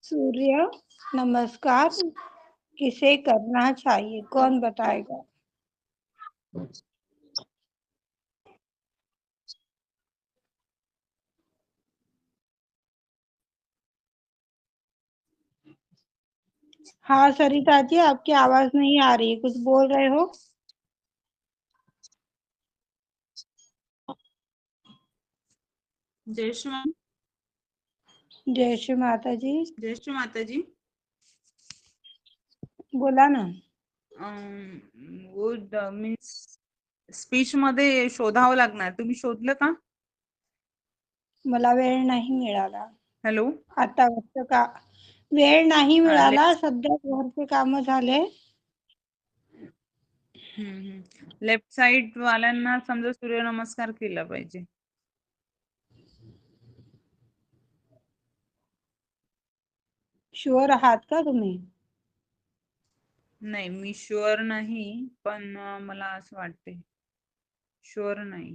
सूर्य नमस्कार किसे करना चाहिए, कौन बताएगा? हाँ सरिता जी, आपकी आवाज नहीं आ रही है, कुछ बोल रहे हो? जय श्री मां। जय श्री माता जी। जय श्री माता जी। बोला ना. वो मीन्स स्पीच मध्ये शोधावं लागणार, तुम्ही शोधलं का? मला वेळ नाही मिळाला. हॅलो. आता का वेळ नाही मिळाला, सध्या घरचे काम झाले. लेफ्ट साइड वाल्यांना समजा सूर्यनमस्कार केला पाहिजे. शुअर आहात का तुम्ही? नाही, मी शुअर नाही, पण मला असं वाटते. शुअर नाही,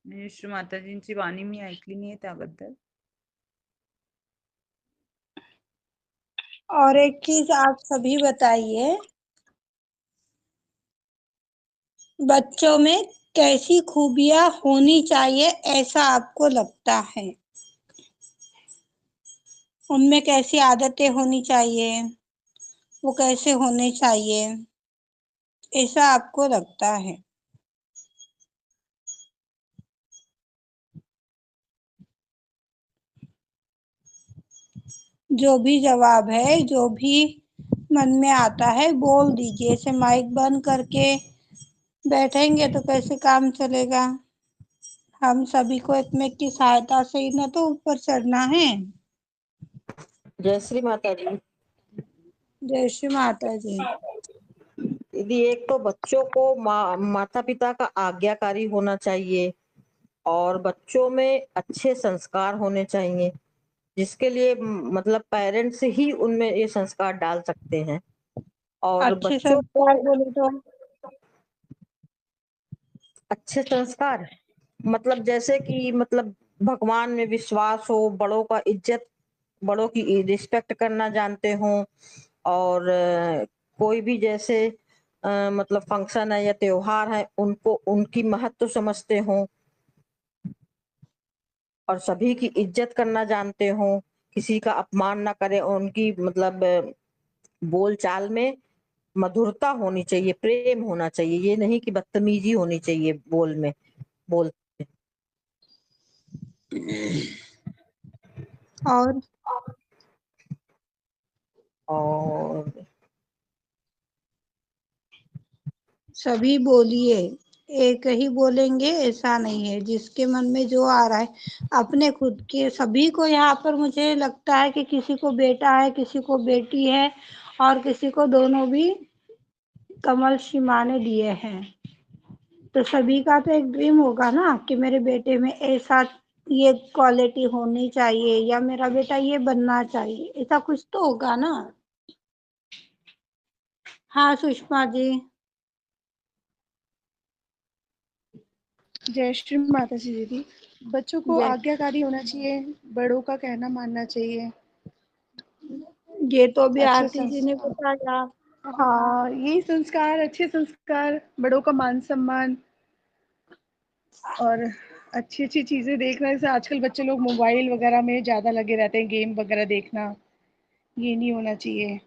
म्हणजे श्री माताजींची वाणी मी ऐकली नाही त्याबद्दल. और एक चीज आप सभी बताइए, बच्चों में कैसी खूबियां होनी चाहिए ऐसा आपको लगता है? उनमें कैसी आदतें होनी चाहिए, वो कैसे होने चाहिए, ऐसा आपको लगता है? जो भी जवाब है, जो भी मन में आता है बोल दीजिए। ऐसे माइक बंद करके बैठेंगे तो कैसे काम चलेगा? हम सभी को एक की सहायता से ही ना तो ऊपर चढ़ना है। जय श्री माता जी। जय श्री माता जी। दीदी, एक तो बच्चों को माता पिता का आज्ञाकारी होना चाहिए और बच्चों में अच्छे संस्कार होने चाहिए, जिसके लिए मतलब पेरेंट्स ही उनमें ये संस्कार डाल सकते हैं। और अच्छे बच्चों को संस्कार बोले तो अच्छे संस्कार मतलब जैसे कि मतलब भगवान में विश्वास हो, बड़ों का इज्जत, बड़ों की रिस्पेक्ट करना जानते हो, और कोई भी जैसे मतलब फंक्शन है या त्योहार है, उनको उनकी महत्व समझते हो और सभी की इज्जत करना जानते हो, किसी का अपमान ना करे, उनकी मतलब बोल चाल में मधुरता होनी चाहिए, प्रेम होना चाहिए, ये नहीं कि बदतमीजी होनी चाहिए बोल में बोल। और सभी बोलिए, एक ही बोलेंगे ऐसा नहीं है, जिसके मन में जो आ रहा है अपने खुद के। सभी को यहाँ पर मुझे लगता है कि किसी को बेटा है, किसी को बेटी है, और किसी को दोनों भी कमल शिमाने दिए हैं। तो सभी का तो एक ड्रीम होगा ना कि मेरे बेटे में ऐसा ये क्वालिटी होनी चाहिए या मेरा बेटा ये बनना चाहिए, ऐसा कुछ तो होगा ना। हाँ सुषमा जी। जय श्री माता जी। दीदी, बच्चों को जय, आज्ञाकारी होना चाहिए, बड़ों का कहना मानना चाहिए, ये तो अभी अच्छे आरती जी ने बताया। हाँ, यही संस्कार, अच्छे संस्कार, बड़ों का मान सम्मान और अच्छी अच्छी चीजें देखना। जैसे आजकल बच्चे लोग मोबाइल वगैरह में ज्यादा लगे रहते हैं, गेम वगैरह देखना, ये नहीं होना चाहिए।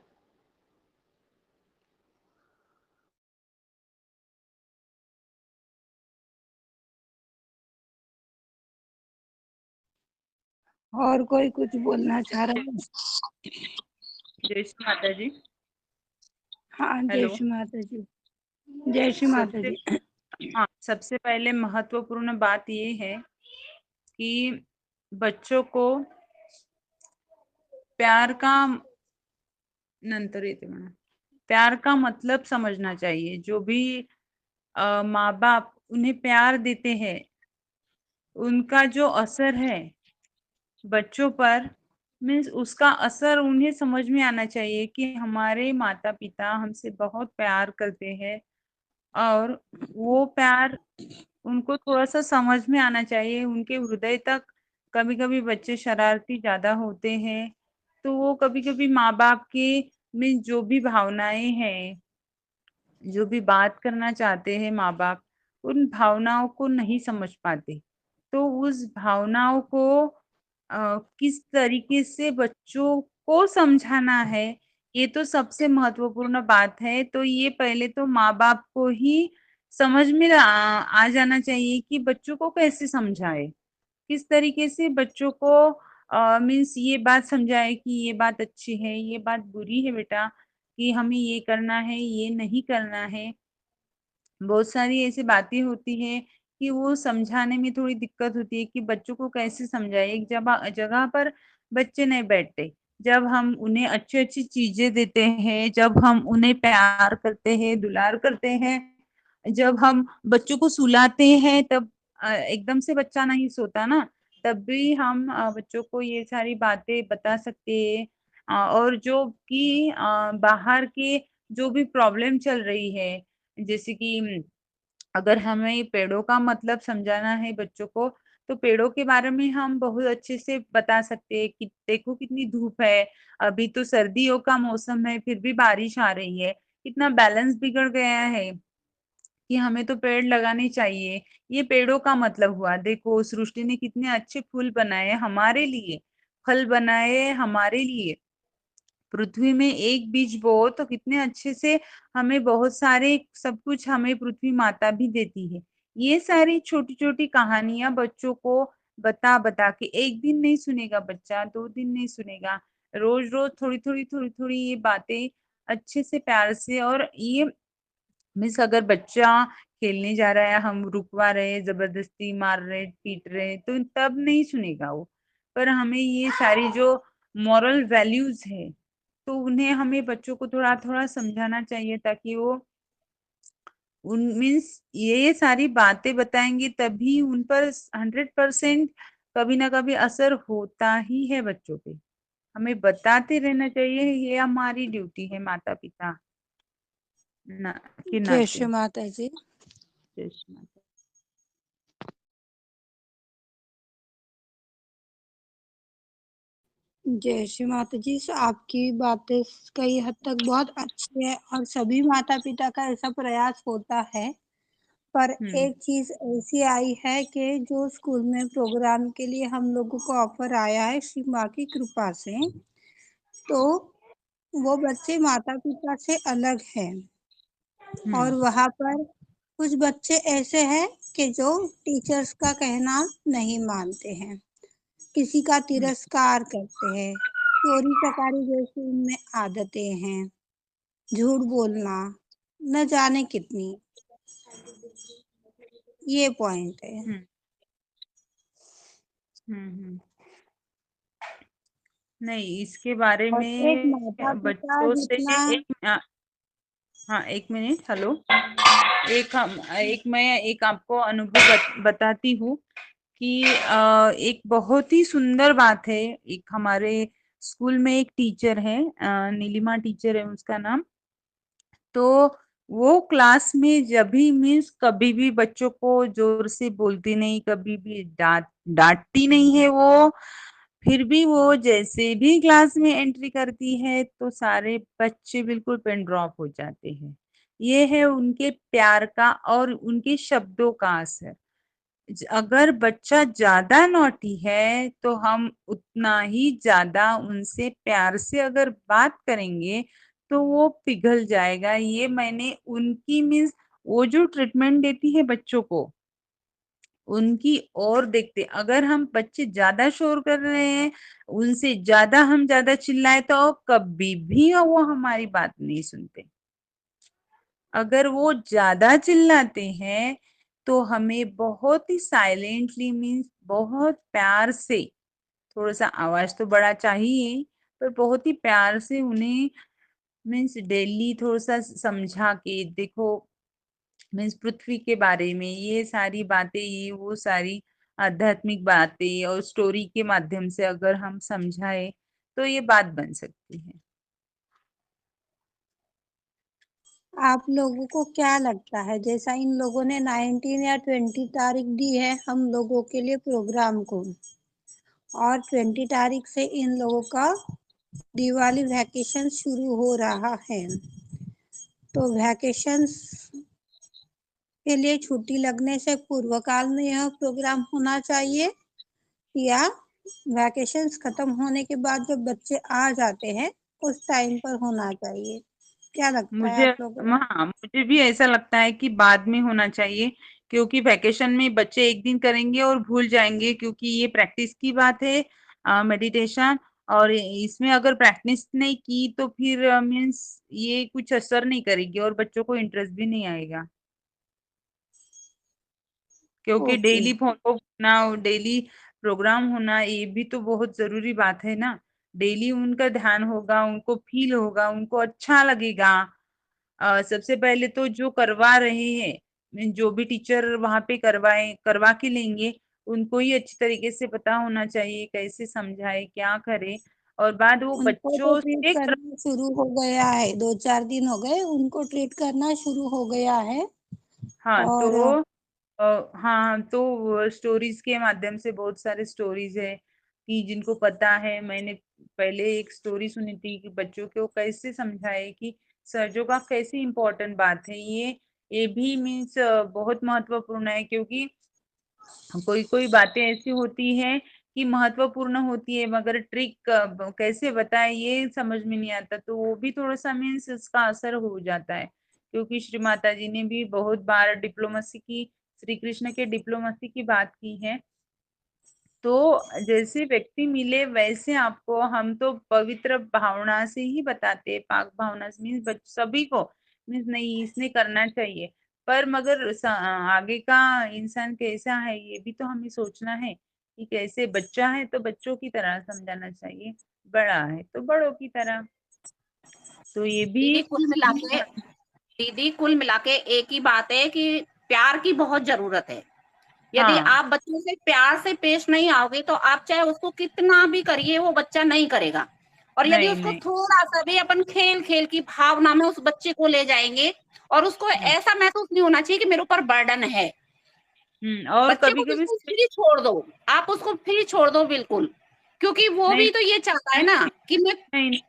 और कोई कुछ बोलना चाह रहा है? जय श्री माता जी। हाँ जय हेलो। श्री माता जी। जय श्री माता सबसे जी। सबसे पहले महत्वपूर्ण बात ये है कि बच्चों को प्यार का नंतर येते म्हणा प्यार का मतलब समझना चाहिए। जो भी माँ बाप उन्हें प्यार देते हैं, उनका जो असर है बच्चों पर, मीन्स उसका असर उन्हें समझ में आना चाहिए कि हमारे माता पिता हमसे बहुत प्यार करते हैं, और वो प्यार उनको थोड़ा सा समझ में आना चाहिए, उनके हृदय तक कभी कभी बच्चे शरारती ज्यादा होते हैं, तो वो कभी कभी माँ बाप के में जो भी भावनाएं हैं, जो भी बात करना चाहते हैं माँ बाप, उन भावनाओं को नहीं समझ पाते। तो उस भावनाओं को किस तरीके से बच्चों को समझाना है, ये तो सबसे महत्वपूर्ण बात है। तो ये पहले तो माँ बाप को ही समझ में आ जाना चाहिए कि बच्चों को कैसे समझाए, किस तरीके से बच्चों को मीन्स ये बात समझाए कि ये बात अच्छी है, ये बात बुरी है बेटा, कि हमें ये करना है, ये नहीं करना है। बहुत सारी ऐसी बातें होती है कि वो समझाने में थोड़ी दिक्कत होती है कि बच्चों को कैसे समझाए। एक जगह जगह पर बच्चे नहीं बैठते। जब हम उन्हें अच्छी अच्छी चीजें देते हैं, जब हम उन्हें प्यार करते हैं, दुलार करते हैं, जब हम बच्चों को सुलाते हैं, तब एकदम से बच्चा नहीं सोता ना, तब भी हम बच्चों को ये सारी बातें बता सकते हैं। और जो कि बाहर के जो भी प्रॉब्लम चल रही है, जैसे कि अगर हमें पेड़ों का मतलब समझाना है बच्चों को, तो पेड़ों के बारे में हम बहुत अच्छे से बता सकते हैं कि देखो कितनी धूप है, अभी तो सर्दियों का मौसम है फिर भी बारिश आ रही है, कितना बैलेंस बिगड़ गया है, कि हमें तो पेड़ लगाने चाहिए। ये पेड़ों का मतलब हुआ। देखो सृष्टि ने कितने अच्छे फूल बनाए हमारे लिए, फल बनाए हमारे लिए। पृथ्वी में एक बीज बो तो कितने अच्छे से हमें बहुत सारे सब कुछ हमें पृथ्वी माता भी देती है। ये सारी छोटी छोटी कहानियां बच्चों को बता बता के, एक दिन नहीं सुनेगा बच्चा, 2 दिन नहीं सुनेगा, रोज रोज थोड़ी थोड़ी ये बातें अच्छे से प्यार से। और ये मिस अगर बच्चा खेलने जा रहा है, हम रुकवा रहे, जबरदस्ती मार रहे, पीट रहे, तो तब नहीं सुनेगा वो। पर हमें ये सारी जो मॉरल वैल्यूज है, तो उन्हें हमें बच्चों को थोड़ा थोड़ा समझाना चाहिए, ताकि वो उन मीन्स ये सारी बातें बताएंगे तभी उन पर 100% कभी ना कभी असर होता ही है बच्चों पे। हमें बताते रहना चाहिए, ये हमारी ड्यूटी है माता पिता ना के जय नाते। श्री माता जी। जय श्री माता। जय श्री माता जी। आपकी बातें कई हद तक बहुत अच्छी है और सभी माता पिता का ऐसा प्रयास होता है। पर हम्म एक चीज ऐसी आई है कि जो स्कूल में प्रोग्राम के लिए हम लोगों को ऑफर आया है श्री माँ की कृपा से, तो वो बच्चे माता पिता से अलग हैं। और हम्म वहाँ पर कुछ बच्चे ऐसे हैं कि जो टीचर्स का कहना नहीं मानते हैं, किसी का हम्म तिरस्कार करते हैं, चोरी चकारी जैसी उनमें आदतें हैं, झूठ बोलना, न जाने कितनी। ये पॉइंट है। हम्म हम्म। नहीं, इसके बारे और एक में माता पिता बच्चों से जितना हाँ, 1 मिनट, हेलो। एक मैं एक आपको अनुभव बताती हूँ कि एक बहुत ही सुंदर बात है। एक हमारे स्कूल में एक टीचर है, नीलिमा टीचर है उसका नाम। तो वो क्लास में जब भी मीन्स कभी भी बच्चों को जोर से बोलती नहीं, कभी भी डांटती नहीं है वो। फिर भी वो जैसे भी क्लास में एंट्री करती है तो सारे बच्चे बिल्कुल पेन ड्रॉप हो जाते हैं। ये है उनके प्यार का और उनके शब्दों का असर। अगर बच्चा ज्यादा नॉटी है तो हम उतना ही ज्यादा उनसे प्यार से अगर बात करेंगे तो वो पिघल जाएगा। ये मैंने उनकी मीन्स वो जो ट्रीटमेंट देती है बच्चों को, उनकी और देखते, अगर हम बच्चे ज्यादा शोर कर रहे हैं, उनसे ज्यादा हम ज्यादा चिल्लाए, तो कभी भी वो हमारी बात नहीं सुनते। अगर वो ज्यादा चिल्लाते हैं तो हमें बहुत ही साइलेंटली मीन्स बहुत प्यार से, थोड़ा सा आवाज तो बड़ा चाहिए, पर बहुत ही प्यार से उन्हें मीन्स डेली थोड़ा सा समझा के देखो, मीन्स पृथ्वी के बारे में ये सारी बातें, ये वो सारी आध्यात्मिक बातें और स्टोरी के माध्यम से अगर हम समझाए तो ये बात बन सकती है। आप लोगों को क्या लगता है, जैसा इन लोगों ने 19 या 20 तारीख दी है हम लोगों के लिए प्रोग्राम को, और 20 तारीख से इन लोगों का दिवाली वैकेशन शुरू हो रहा है। तो वैकेशंस के लिए छुट्टी लगने से पूर्व काल में यह प्रोग्राम होना चाहिए, या वैकेशंस खत्म होने के बाद जब बच्चे आ जाते हैं उस टाइम पर होना चाहिए? क्या लगता है मुझे आप लोगों को? हाँ, मुझे भी ऐसा लगता है कि बाद में होना चाहिए, क्योंकि वैकेशन में बच्चे एक दिन करेंगे और भूल जाएंगे, क्योंकि ये प्रैक्टिस की बात है, मेडिटेशन। और इसमें अगर प्रैक्टिस नहीं की तो फिर मीन्स ये कुछ असर नहीं करेगी और बच्चों को इंटरेस्ट भी नहीं आएगा, क्योंकि ओके। डेली फॉलो होना और डेली प्रोग्राम होना ये भी तो बहुत जरूरी बात है ना। डेली उनका ध्यान होगा, उनको फील होगा, उनको अच्छा लगेगा। सबसे पहले तो जो करवा रहे हैं, जो भी टीचर वहां पे करवा के लेंगे, उनको ही अच्छी तरीके से पता होना चाहिए कैसे समझाए, क्या करे। और बाद वो उनको तो बच्चों ट्रीट से करना शुरू हो गया है, 2-4 दिन हो गए उनको ट्रीट करना शुरू हो गया है। हाँ तो और हाँ तो स्टोरीज के माध्यम से बहुत सारे स्टोरीज है कि जिनको पता है। मैंने पहले एक स्टोरी सुनी थी कि बच्चों को कैसे समझाए कि सरजों का कैसे इम्पोर्टेंट बात है। ये भी मीन्स बहुत महत्वपूर्ण है, क्योंकि कोई कोई बातें ऐसी होती है कि महत्वपूर्ण होती है, मगर ट्रिक कैसे बताए ये समझ में नहीं आता, तो वो भी थोड़ा सा मीन्स इसका असर हो जाता है। क्योंकि श्री माता जी ने भी बहुत बार डिप्लोमेसी की, श्री कृष्ण के डिप्लोमेसी की बात की है। तो जैसे व्यक्ति मिले वैसे आपको हम तो पवित्र भावना से ही बताते हैं, पाक भावना से मीन्स सभी को मीन्स नहीं इसने करना चाहिए। पर मगर आगे का इंसान कैसा है ये भी तो हमें सोचना है कि कैसे बच्चा है तो बच्चों की तरह समझाना चाहिए, बड़ा है तो बड़ों की तरह। तो ये भी दीदी कुल मिला के दीदी कुल मिला के एक ही बात है कि प्यार की बहुत जरूरत है। यदि हाँ, आप बच्चों से प्यार से पेश नहीं आओगे तो आप चाहे उसको कितना भी करिए वो बच्चा नहीं करेगा। और यदि नहीं उसको नहीं। थोड़ा सा भी अपन खेल खेल की भावना में उस बच्चे को ले जाएंगे और उसको ऐसा महसूस नहीं होना चाहिए कि मेरे ऊपर बर्डन है। और बच्चे कभी को कभी बिल्कुल फ्री छोड़ दो, आप उसको फ्री छोड़ दो बिल्कुल, क्योंकि वो नहीं भी तो ये चाहता है ना कि मैं नहीं,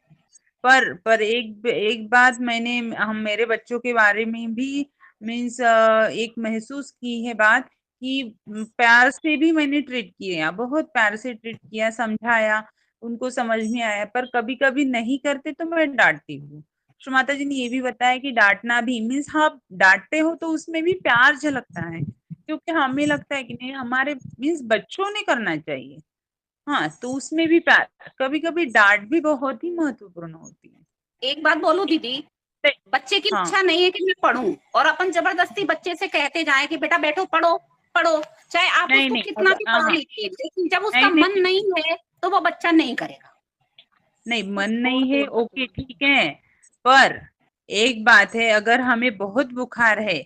पर एक बात मैंने हम मेरे बच्चों के बारे में भी मीन्स एक महसूस की है बात कि प्यार से भी मैंने ट्रीट किया, बहुत प्यार से ट्रीट किया, समझाया, उनको समझ में आया। पर कभी कभी नहीं करते तो मैं डांटती हूँ। श्री माता जी ने ये भी बताया कि डांटना भी मीन्स हाँ, डांटते हो तो उसमें भी प्यार झलकता है, क्योंकि हमें लगता है कि नहीं हमारे मीन्स बच्चों ने करना चाहिए। हाँ, तो उसमें भी प्यार, कभी कभी डांट भी बहुत ही महत्वपूर्ण होती है। एक बात बोलूं दीदी, बच्चे की हाँ, इच्छा नहीं है कि मैं पढूं और अपन जबरदस्ती बच्चे से कहते जाए कि बेटा बैठो पढ़ो पढ़ो, चाहे आप नहीं उसको नहीं कितना भी हाँ पढ़ा हाँ, लीजिए, लेकिन जब उसका नहीं नहीं मन नहीं है तो वो बच्चा नहीं करेगा। नहीं, मन छोड़ नहीं दो है ओके ठीक है। पर एक बात है, अगर हमें बहुत बुखार है,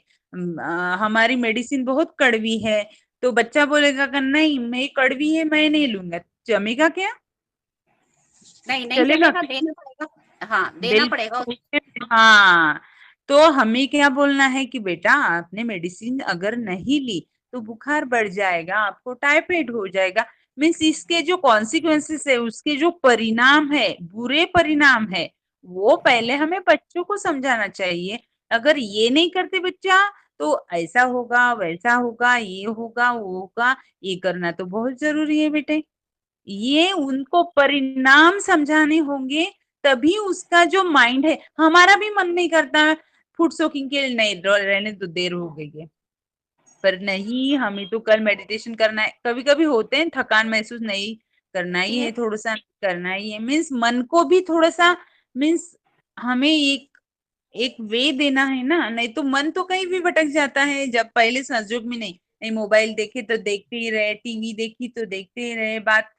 हमारी मेडिसिन बहुत कड़वी है, तो बच्चा बोलेगा कि नहीं मैं कड़वी है मैं नहीं लूंगा, जमेगा क्या? नहीं नहीं चलेगा जमेगा, क्या? देना पड़ेगा, हाँ देना पड़ेगा। बिल्कुल। हाँ, तो हमें क्या बोलना है कि बेटा आपने मेडिसिन अगर नहीं ली तो बुखार बढ़ जाएगा, आपको टाइफाइड हो जाएगा। मीन्स इसके जो कॉन्सिक्वेंसेस है, उसके जो परिणाम है, बुरे परिणाम है, वो पहले हमें बच्चों को समझाना चाहिए। अगर ये नहीं करते बच्चा तो ऐसा होगा वैसा होगा, ये होगा वो होगा, ये करना तो बहुत जरूरी है बेटे। ये उनको परिणाम समझाने होंगे, तभी उसका जो माइंड है, हमारा भी मन नहीं करता फूड सोकिंग के लिए, नहीं रहने तो देर हो गई है, पर नहीं हमें तो कल मेडिटेशन करना है। कभी कभी होते हैं थकान महसूस, नहीं करना ही है, थोड़ा सा करना ही है, मीन्स मन को भी थोड़ा सा मीन्स हमें एक एक वे देना है ना, नहीं तो मन तो कहीं भी भटक जाता है। जब पहले संजोग में नहीं, नहीं मोबाइल देखे तो देखते ही रहे, टीवी देखी तो देखते ही रहे, बात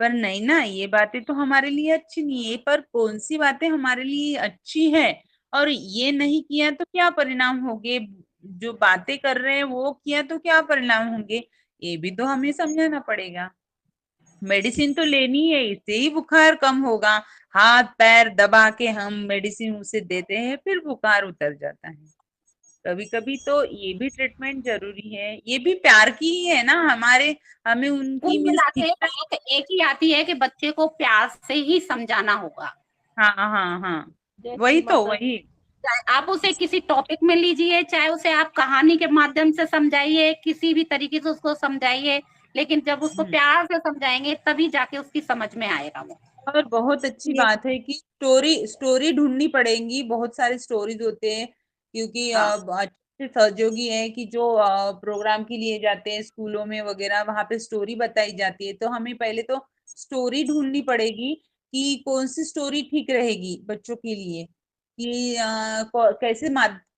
पर नहीं ना, ये बातें तो हमारे लिए अच्छी नहीं है। पर कौन सी बातें हमारे लिए अच्छी है, और ये नहीं किया तो क्या परिणाम होंगे, जो बातें कर रहे हैं वो किया तो क्या परिणाम होंगे, ये भी तो हमें समझाना पड़ेगा। मेडिसिन तो लेनी है, इससे ही बुखार कम होगा। हाथ पैर दबा के हम मेडिसिन उसे देते हैं, फिर बुखार उतर जाता है। कभी कभी तो ये भी ट्रीटमेंट जरूरी है, ये भी प्यार की ही है ना, हमें उनकी कुल मीन्स। मिला के बात एक ही आती है कि बच्चे को प्यार से ही समझाना होगा। हाँ हाँ हाँ, जय वही श्री तो माता वही। चाहे आप उसे किसी टॉपिक में लीजिए, चाहे उसे आप कहानी के माध्यम से समझाइए, किसी भी तरीके से उसको समझाइए, लेकिन जब उसको प्यार से समझाएंगे तभी जाके उसकी समझ में आएगा वो। और बहुत अच्छी ये बात है कि स्टोरी ढूंढनी पड़ेगी, बहुत सारे स्टोरीज होते हैं, क्योंकि हाँ। अच्छे सहयोगी है कि जो प्रोग्राम के लिए जाते हैं स्कूलों में वगैरह, वहां पे स्टोरी बताई जाती है, तो हमें पहले तो स्टोरी ढूंढनी पड़ेगी कि कौन सी स्टोरी ठीक रहेगी बच्चों के लिए, कि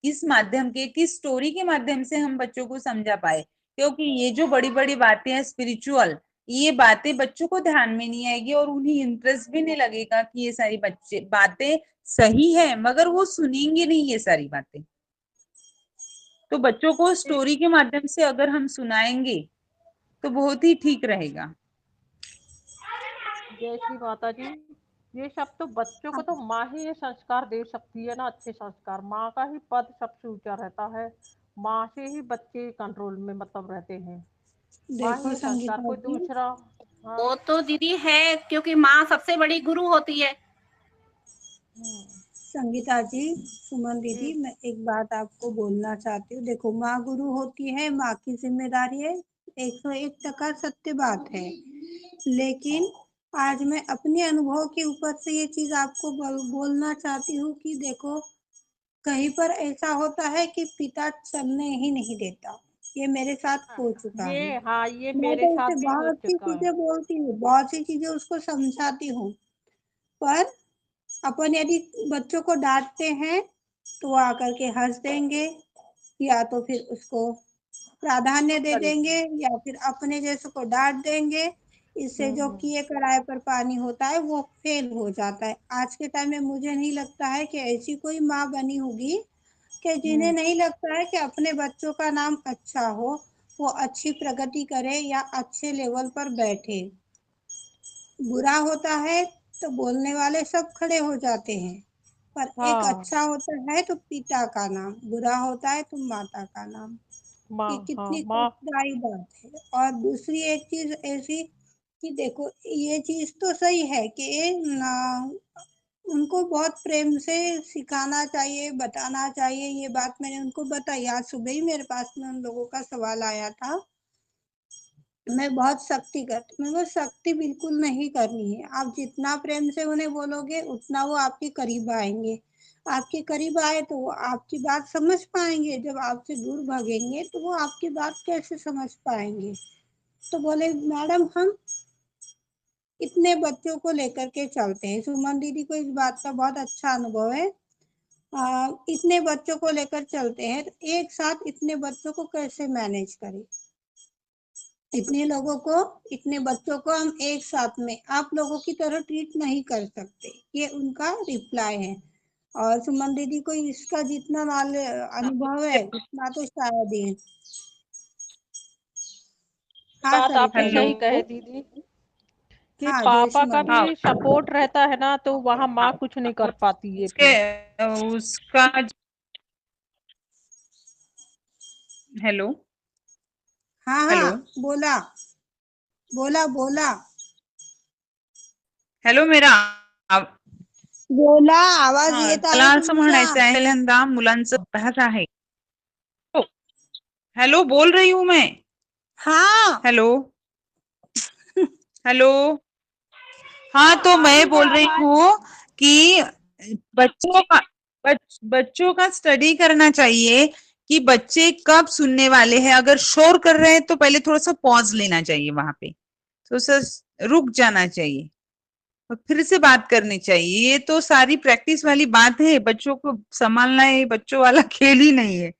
किस माध्यम के, किस स्टोरी के माध्यम से हम बच्चों को समझा पाए, क्योंकि ये जो बड़ी बड़ी बातें हैं स्पिरिचुअल, ये बातें बच्चों को ध्यान में नहीं आएगी और उन्हें इंटरेस्ट भी नहीं लगेगा कि ये सारी बच्चे बातें सही है, मगर वो सुनेंगे नहीं ये सारी बातें। तो बच्चों को स्टोरी के माध्यम से अगर हम सुनाएंगे तो बहुत ही ठीक रहेगा। जय श्री माता जी। ये सब तो बच्चों को तो माँ ही ये संस्कार दे सकती है ना, अच्छे संस्कार। माँ का ही पद सबसे ऊंचा रहता है, माँ से ही बच्चे कंट्रोल में मतलब रहते हैं। माँ ही देखो ये संस्कार, संगीता कोई जी, दूसरा। हाँ। वो तो दीदी है, क्योंकि माँ सबसे बड़ी गुरु होती है। संगीता जी, सुमन दीदी, जी। मैं एक बात आपको बोलना चाहती हूँ। देखो, माँ गुरु होती है, माँ की जिम्मेदारी है, 101% सत्य बात है। लेकिन आज मैं अपने अनुभव के ऊपर से ये चीज आपको बोलना चाहती हूँ कि देखो, कहीं पर ऐसा होता है कि पिता चलने ही नहीं देता। ये मेरे साथ हो चुका है। ये हाँ, ये मैं मेरे तो उसे साथ भी हो बहुत सी चुका है। चीजें बोलती हूँ, बहुत सी चीजें उसको समझाती हूँ, पर अपन यदि बच्चों को डांटते हैं तो वो आकर के हंस देंगे, या तो फिर उसको प्राधान्य दे देंगे, या फिर अपने जैसे को डांट देंगे। इससे जो किए कराए पर पानी होता है वो फेल हो जाता है। आज के टाइम में मुझे नहीं लगता है कि ऐसी कोई माँ बनी होगी कि जिन्हें नहीं लगता है कि अपने बच्चों का नाम अच्छा हो, वो अच्छी प्रगति करे या अच्छे लेवल पर बैठे। बुरा होता है तो बोलने वाले सब खड़े हो जाते हैं, पर एक हाँ। अच्छा होता है तो पिता का नाम, बुरा होता है तो माता का नाम। माँ। ये हाँ कितनी माँ। कष्टदायी बात है। और दूसरी एक चीज ऐसी कि देखो, ये चीज तो सही है कि ना, उनको बहुत प्रेम से सिखाना चाहिए, बताना चाहिए। ये बात मैंने उनको बताई। आज सुबह ही मेरे पास में उन लोगों का सवाल आया था, मैं बहुत सख्ती करती, मैं वो सख्ती बिल्कुल नहीं करनी है। आप जितना प्रेम से उन्हें बोलोगे उतना वो आपके करीब आएंगे। आपके करीब आए तो वो आपकी बात समझ पाएंगे, जब आपसे दूर भागेंगे तो वो आपकी बात कैसे समझ पाएंगे। तो बोले मैडम, हम इतने बच्चों को लेकर के चलते हैं। सुमन दीदी को इस बात का बहुत अच्छा अनुभव है। इतने बच्चों को लेकर चलते हैं तो एक साथ इतने बच्चों को कैसे मैनेज करें। इतने बच्चों को हम एक साथ में आप लोगों की तरह ट्रीट नहीं कर सकते। ये उनका रिप्लाई है। और सुमन दीदी को इसका जितना अनुभव है उतना तो शायद ही है। हाँ बात सरिता आपने जी। सही कहे हेलो। दीदी, कि हाँ जय पापा का सुमन हाँ भी सपोर्ट रहता है ना, तो वहाँ माँ कुछ नहीं कर पाती है उसके फिर। उसका। हेलो। हाँ हाँ, हेलो। बोला बोला बोला हॅलो मेरा बोला, आवाज हा, येत त्याला आहे असं तुमचा. म्हणायचं आहे, पहिल्यांदा मुलांचा अभ्यास आहे. हो. हेलो बोल रही हूँ मैं. हाँ हेलो. हेलो. हाँ, तो आ रही मैं है बोल रही आवाज। हूँ कि बच्चों का बच्चों का स्टडी करना चाहिए कि बच्चे कब सुनने वाले हैं। अगर शोर कर रहे हैं तो पहले थोड़ा सा पॉज लेना चाहिए, वहां पे तो सर रुक जाना चाहिए और फिर से बात करनी चाहिए। ये तो सारी प्रैक्टिस वाली बात है, बच्चों को संभालना है, बच्चों वाला खेल ही नहीं है।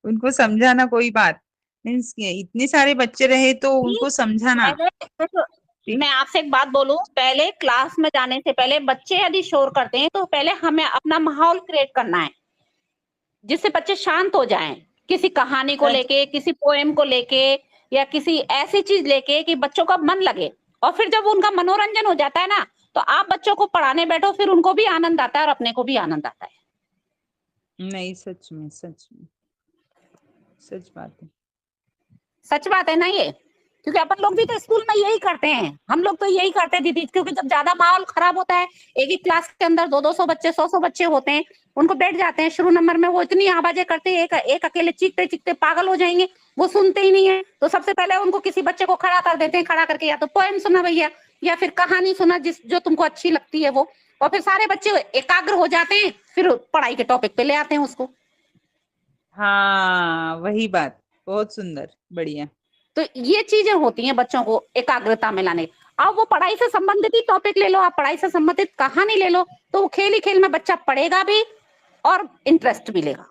उनको समझाना कोई बात मीन्स इतने सारे बच्चे रहे तो उनको समझाना। पहले मैं आपसे एक बात बोलूं, पहले क्लास में जाने से पहले बच्चे यदि शोर करते हैं तो पहले हमें अपना माहौल क्रिएट करना है जिससे बच्चे शांत हो जाएं, किसी कहानी को लेके, किसी पोएम को लेके, या किसी ऐसी चीज लेके कि बच्चों का मन लगे। और फिर जब उनका मनोरंजन हो जाता है ना, तो आप बच्चों को पढ़ाने बैठो, फिर उनको भी आनंद आता है और अपने को भी आनंद आता है। नहीं, सच में सच में सच बात है। सच बात है ना ये, क्योंकि अपन लोग भी तो स्कूल में यही करते हैं, हम लोग तो यही करते हैं दीदी, क्योंकि जब ज्यादा माहौल खराब होता है, एक ही क्लास के अंदर 200 बच्चे 100 बच्चे होते हैं, उनको बैठ जाते हैं शुरू नंबर में, वो इतनी आवाजें करते हैं, एक अकेले चीखते चीखते पागल हो जाएंगे, वो सुनते ही नहीं है। तो सबसे पहले उनको किसी बच्चे को खड़ा कर देते हैं, खड़ा करके या तो पोएम सुना भैया या फिर कहानी सुना जो तुमको अच्छी लगती है वो, और फिर सारे बच्चे एकाग्र हो जाते हैं, फिर पढ़ाई के टॉपिक पे ले आते हैं उसको। हाँ वही बात, बहुत सुंदर, बढ़िया। तो ये चीजें होती हैं बच्चों को एकाग्रता में लाने। अब वो पढ़ाई से संबंधित ही टॉपिक ले लो, आप पढ़ाई से संबंधित कहानी ले लो, तो वो खेल ही खेल में बच्चा पढ़ेगा भी और इंटरेस्ट भी लेगा।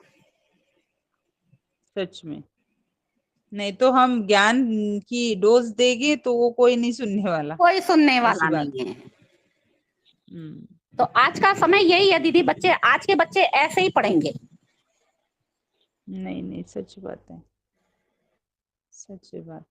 सच में, नहीं तो हम ज्ञान की डोज देंगे तो वो कोई नहीं सुनने वाला, कोई सुनने वाला ऐसी बात। नहीं है। तो आज का समय यही है दीदी, बच्चे आज के बच्चे ऐसे ही पढ़ेंगे। नहीं नहीं, सच बात है, सच बात।